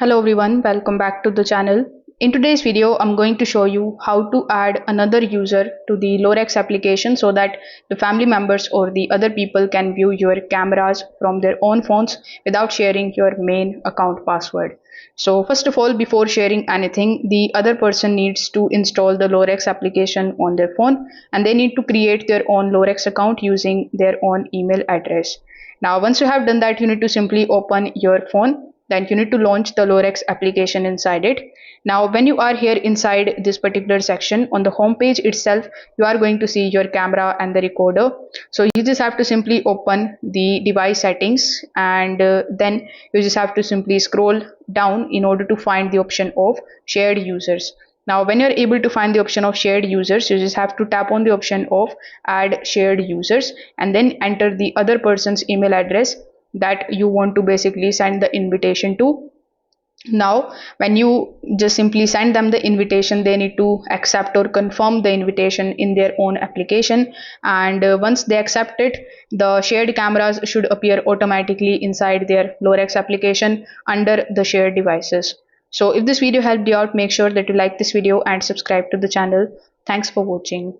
Hello everyone, welcome back to the channel. In today's video, I'm going to show you how to add another user to the Lorex application so that the family members or the other people can view your cameras from their own phones without sharing your main account password. So first of all, before sharing anything, the other person needs to install the Lorex application on their phone and they need to create their own Lorex account using their own email address. Now, once you have done that, you need to simply open your phone, then you need to launch the Lorex application inside it. Now, when you are here inside this particular section on the home page itself, you are going to see your camera and the recorder. So you just have to simply open the device settings and then you just have to simply scroll down in order to find the option of shared users. Now, when you're able to find the option of shared users, you just have to tap on the option of add shared users and then enter the other person's email address that you want to basically send the invitation to. Now, when you just simply send them the invitation, they need to accept or confirm the invitation in their own application. And once they accept it, the shared cameras should appear automatically inside their Lorex application under the shared devices. So if this video helped you out, make sure that you like this video and subscribe to the channel. Thanks for watching.